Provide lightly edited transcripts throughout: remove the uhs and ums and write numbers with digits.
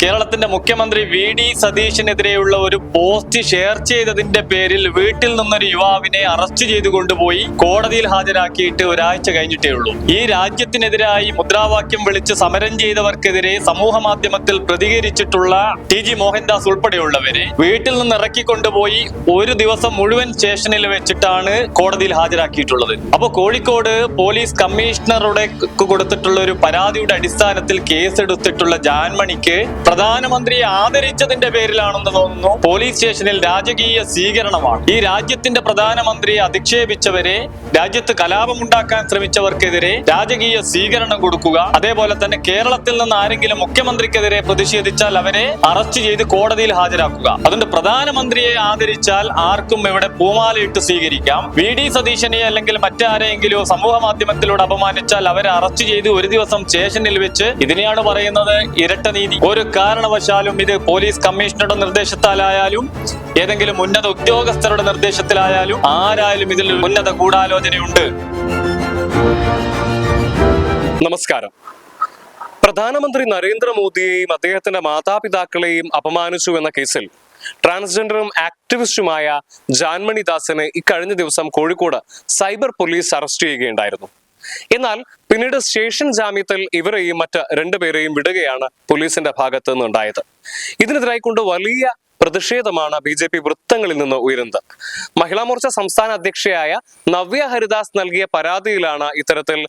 കേരളത്തിന്റെ മുഖ്യമന്ത്രി വി.ഡി. സതീശനെതിരെയുള്ള ഒരു പോസ്റ്റ് ഷെയർ ചെയ്തതിന്റെ പേരിൽ വീട്ടിൽ നിന്നൊരു യുവാവിനെ അറസ്റ്റ് ചെയ്തു കൊണ്ടുപോയി കോടതിയിൽ ഹാജരാക്കിയിട്ട് ഒരാഴ്ച കഴിഞ്ഞിട്ടേ ഉള്ളൂ. ഈ രാജ്യത്തിനെതിരായി മുദ്രാവാക്യം വിളിച്ച് സമരം ചെയ്തവർക്കെതിരെ സമൂഹ മാധ്യമത്തിൽ പ്രതികരിച്ചിട്ടുള്ള ടി.ജി. മോഹൻദാസ് ഉൾപ്പെടെയുള്ളവരെ വീട്ടിൽ നിന്ന് ഇറക്കിക്കൊണ്ടുപോയി ഒരു ദിവസം മുഴുവൻ സ്റ്റേഷനിൽ വെച്ചിട്ടാണ് കോടതിയിൽ ഹാജരാക്കിയിട്ടുള്ളത്. അപ്പോൾ കോഴിക്കോട് പോലീസ് കമ്മീഷണറുടെ കൊടുത്തിട്ടുള്ള ഒരു പരാതിയുടെ അടിസ്ഥാനത്തിൽ കേസെടുത്തിട്ടുള്ള ജാൻമണിക്ക് പ്രധാനമന്ത്രിയെ ആദരിച്ചതിന്റെ പേരിലാണെന്ന് തോന്നുന്നു പോലീസ് സ്റ്റേഷനിൽ രാജകീയ സ്വീകരണമാണ്. ഈ രാജ്യത്തിന്റെ പ്രധാനമന്ത്രിയെ അധിക്ഷേപിച്ചവരെ, രാജ്യത്ത് കലാപമുണ്ടാക്കാൻ ശ്രമിച്ചവർക്കെതിരെ രാജകീയ സ്വീകരണം കൊടുക്കുക, അതേപോലെ തന്നെ കേരളത്തിൽ നിന്ന് ആരെങ്കിലും മുഖ്യമന്ത്രിക്കെതിരെ പ്രതിഷേധിച്ചാൽ അവരെ അറസ്റ്റ് ചെയ്ത് കോടതിയിൽ ഹാജരാക്കുക. അതുകൊണ്ട് പ്രധാനമന്ത്രിയെ ആദരിച്ചാൽ ആർക്കും ഇവിടെ പൂമാലയിട്ട് സ്വീകരിക്കാം. വി.ഡി. സതീശനെ അല്ലെങ്കിൽ മറ്റാരെങ്കിലും സമൂഹ മാധ്യമത്തിലൂടെ അപമാനിച്ചാൽ അവരെ അറസ്റ്റ് ചെയ്ത് ഒരു ദിവസം സ്റ്റേഷനിൽ വെച്ച് ഇതിനെയാണ് പറയുന്നത് ഇരട്ട നീതി. ഒരു കാരണവശാലും ഇത് പോലീസ് കമ്മീഷണറുടെ നിർദ്ദേശത്താലായാലും ഏതെങ്കിലും ഉന്നത ഉദ്യോഗസ്ഥരുടെ നിർദ്ദേശത്തിലായാലും ആരായാലും ഇതിൽ ഉന്നത ഗൂഢാലോചനയുണ്ട്. നമസ്കാരം. പ്രധാനമന്ത്രി നരേന്ദ്രമോദിയെയും അദ്ദേഹത്തിന്റെ മാതാപിതാക്കളെയും അപമാനിച്ചു എന്ന കേസിൽ ട്രാൻസ്ജെൻഡറും ആക്ടിവിസ്റ്റുമായ ജാൻമണി ദാസിനെ ഇക്കഴിഞ്ഞ ദിവസം കോഴിക്കോട് സൈബർ പോലീസ് അറസ്റ്റ് ചെയ്യുകയുണ്ടായിരുന്നു. എന്നാൽ പിന്നീട് സ്റ്റേഷൻ ജാമ്യത്തിൽ ഇവരെയും മറ്റ് രണ്ടുപേരെയും വിടുകയാണ് പോലീസിന്റെ ഭാഗത്തു നിന്നുണ്ടായത്. ഇതിനെതിരായിക്കൊണ്ട് വലിയ പ്രതിഷേധമാണ് ബി.ജെ.പി വൃത്തങ്ങളിൽ നിന്ന് ഉയരുന്നത്. മഹിളാ മോർച്ച സംസ്ഥാന അധ്യക്ഷയായ നവ്യ ഹരിദാസ് നൽകിയ പരാതിയിലാണ് ഇത്തരത്തിൽ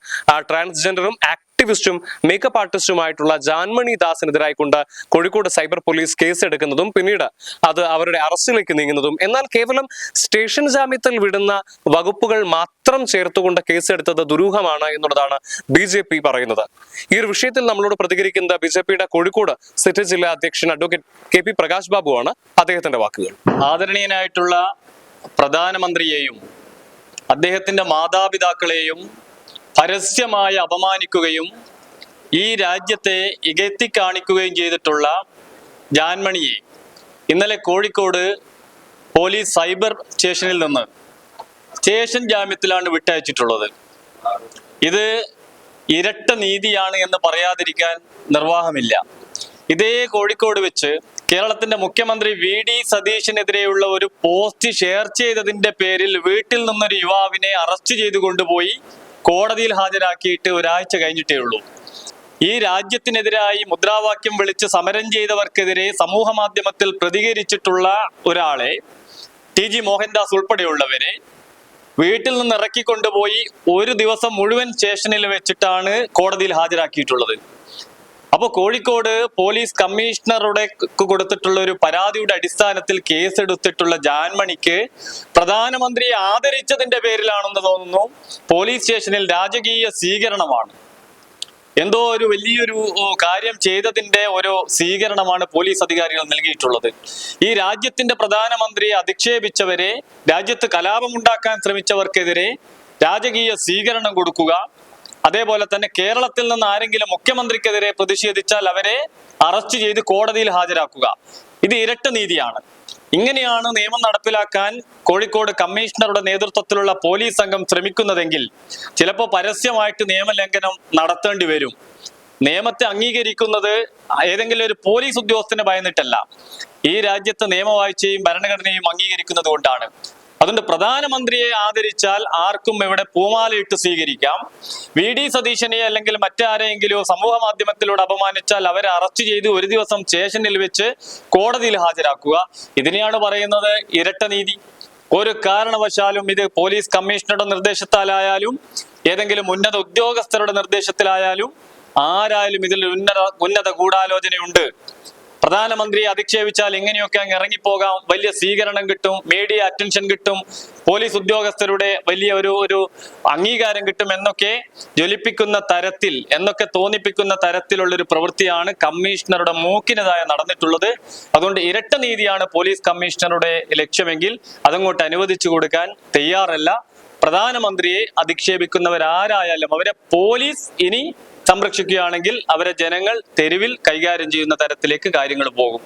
ട്രാൻസ്ജെൻഡറും ആക്ടിവിസ്റ്റും മേക്കപ്പ് ആർട്ടിസ്റ്റുമായിട്ടുള്ള ജാൻമണി ദാസിനെതിരായിക്കൊണ്ട് കോഴിക്കോട് സൈബർ പോലീസ് കേസെടുക്കുന്നതും പിന്നീട് അത് അവരുടെ അറസ്റ്റിലേക്ക് നീങ്ങുന്നതും. എന്നാൽ കേവലം സ്റ്റേഷൻ ജാമ്യത്തിൽ വിടുന്ന വകുപ്പുകൾ മാത്രം ചേർത്തുകൊണ്ട് കേസെടുത്തത് ദുരൂഹമാണ് എന്നുള്ളതാണ് ബി.ജെ.പി പറയുന്നത്. ഈ ഒരു വിഷയത്തിൽ നമ്മളോട് പ്രതികരിക്കുന്നത് ബി.ജെ.പിയുടെ കോഴിക്കോട് സിറ്റി ജില്ലാ അധ്യക്ഷൻ അഡ്വക്കേറ്റ് കെ.പി. പ്രകാശ് ബാബുവാണ്. അദ്ദേഹത്തിന്റെ വാക്കുകൾ. ആദരണീയനായിട്ടുള്ള പ്രധാനമന്ത്രിയെയും അദ്ദേഹത്തിന്റെ മാതാപിതാക്കളെയും പരസ്യമായി അപമാനിക്കുകയും ഈ രാജ്യത്തെ ഇകഴ്ത്തിക്കാണിക്കുകയും ചെയ്തിട്ടുള്ള ജാൻമണിയെ ഇന്നലെ കോഴിക്കോട് പോലീസ് സൈബർ സ്റ്റേഷനിൽ നിന്ന് സ്റ്റേഷൻ ജാമ്യത്തിലാണ് വിട്ടയച്ചിട്ടുള്ളത്. ഇത് ഇരട്ട നീതിയാണ് എന്ന് പറയാതിരിക്കാൻ നിർവാഹമില്ല. ഇതേ കോഴിക്കോട് വെച്ച് കേരളത്തിന്റെ മുഖ്യമന്ത്രി വി.ഡി. സതീശനെതിരെയുള്ള ഒരു പോസ്റ്റ് ഷെയർ ചെയ്തതിന്റെ പേരിൽ വീട്ടിൽ നിന്നൊരു യുവാവിനെ അറസ്റ്റ് ചെയ്തു കൊണ്ടുപോയി കോടതിയിൽ ഹാജരാക്കിയിട്ട് ഒരാഴ്ച കഴിഞ്ഞിട്ടേ ഉള്ളൂ. ഈ രാജ്യത്തിനെതിരായി മുദ്രാവാക്യം വിളിച്ച് സമരം ചെയ്തവർക്കെതിരെ സമൂഹ മാധ്യമത്തിൽ പ്രതികരിച്ചിട്ടുള്ള ഒരാളെ, ടി.ജി. മോഹൻദാസ് ഉൾപ്പെടെയുള്ളവരെ വീട്ടിൽ നിന്ന് ഇറക്കിക്കൊണ്ടുപോയി ഒരു ദിവസം മുഴുവൻ സ്റ്റേഷനിൽ വെച്ചിട്ടാണ് കോടതിയിൽ ഹാജരാക്കിയിട്ടുള്ളത്. അപ്പോൾ കോഴിക്കോട് പോലീസ് കമ്മീഷണറുടെ കൊടുത്തിട്ടുള്ള ഒരു പരാതിയുടെ അടിസ്ഥാനത്തിൽ കേസെടുത്തിട്ടുള്ള ജാൻമണിക്ക് പ്രധാനമന്ത്രിയെ ആദരിച്ചതിന്റെ പേരിലാണെന്ന് തോന്നുന്നു പോലീസ് സ്റ്റേഷനിൽ രാജകീയ സ്വീകരണമാണ്. എന്തോ ഒരു വലിയൊരു കാര്യം ചെയ്തതിന്റെ ഒരു സ്വീകരണമാണ് പോലീസ് അധികാരികൾ നൽകിയിട്ടുള്ളത്. ഈ രാജ്യത്തിന്റെ പ്രധാനമന്ത്രിയെ അധിക്ഷേപിച്ചവരെ, രാജ്യത്ത് കലാപമുണ്ടാക്കാൻ ശ്രമിച്ചവർക്കെതിരെ രാജകീയ സ്വീകരണം കൊടുക്കുക, അതേപോലെ തന്നെ കേരളത്തിൽ നിന്ന് ആരെങ്കിലും മുഖ്യമന്ത്രിക്കെതിരെ പ്രതിഷേധിച്ചാൽ അവരെ അറസ്റ്റ് ചെയ്ത് കോടതിയിൽ ഹാജരാക്കുക. ഇത് ഇരട്ട നീതിയാണ്. ഇങ്ങനെയാണ് നിയമം നടപ്പിലാക്കാൻ കോഴിക്കോട് കമ്മീഷണറുടെ നേതൃത്വത്തിലുള്ള പോലീസ് സംഘം ശ്രമിക്കുന്നതെങ്കിൽ ചിലപ്പോൾ പരസ്യമായിട്ട് നിയമലംഘനം നടത്തേണ്ടി വരും. നിയമത്തെ അംഗീകരിക്കുന്നത് ഏതെങ്കിലും ഒരു പോലീസ് ഉദ്യോഗസ്ഥനെ ഭയന്നിട്ടല്ല, ഈ രാജ്യത്തെ നിയമവാഴ്ചയും ഭരണഘടനയും അംഗീകരിക്കുന്നത് കൊണ്ടാണ്. അതുകൊണ്ട് പ്രധാനമന്ത്രിയെ ആദരിച്ചാൽ ആർക്കും ഇവിടെ പൂമാലയിട്ട് സ്വീകരിക്കാം. വി.ഡി. സതീശനെ അല്ലെങ്കിൽ മറ്റാരെങ്കിലും സമൂഹ മാധ്യമത്തിലൂടെ അപമാനിച്ചാൽ അവരെ അറസ്റ്റ് ചെയ്ത് ഒരു ദിവസം സ്റ്റേഷനിൽ വെച്ച് കോടതിയിൽ ഹാജരാക്കുക. ഇതിനെയാണ് പറയുന്നത് ഇരട്ട നീതി. ഒരു കാരണവശാലും ഇത് പോലീസ് കമ്മീഷണറുടെ നിർദ്ദേശത്താലായാലും ഏതെങ്കിലും ഉന്നത ഉദ്യോഗസ്ഥരുടെ നിർദ്ദേശത്തിലായാലും ആരായാലും ഇതിൽ ഉന്നത ഗൂഢാലോചനയുണ്ട്. പ്രധാനമന്ത്രിയെ അധിക്ഷേപിച്ചാൽ എങ്ങനെയൊക്കെ അങ്ങ് ഇറങ്ങിപ്പോകാം, വലിയ സ്വീകരണം കിട്ടും, മീഡിയ അറ്റൻഷൻ കിട്ടും, പോലീസ് ഉദ്യോഗസ്ഥരുടെ വലിയ ഒരു അംഗീകാരം കിട്ടും എന്നൊക്കെ ജ്വലിപ്പിക്കുന്ന തരത്തിൽ, എന്നൊക്കെ തോന്നിപ്പിക്കുന്ന തരത്തിലുള്ളൊരു പ്രവൃത്തിയാണ് കമ്മീഷണറുടെ മൂക്കിനെതായ നടന്നിട്ടുള്ളത്. അതുകൊണ്ട് ഇരട്ട നീതിയാണ് പോലീസ് കമ്മീഷണറുടെ ലക്ഷ്യമെങ്കിൽ അതങ്ങോട്ട് അനുവദിച്ചു കൊടുക്കാൻ തയ്യാറല്ല. പ്രധാനമന്ത്രിയെ അധിക്ഷേപിക്കുന്നവരാരായാലും അവരെ പോലീസ് ഇനി സംരക്ഷിക്കുകയാണെങ്കിൽ അവരെ ജനങ്ങൾ തെരുവിൽ കൈകാര്യം ചെയ്യുന്ന തരത്തിലേക്ക് കാര്യങ്ങൾ പോകും.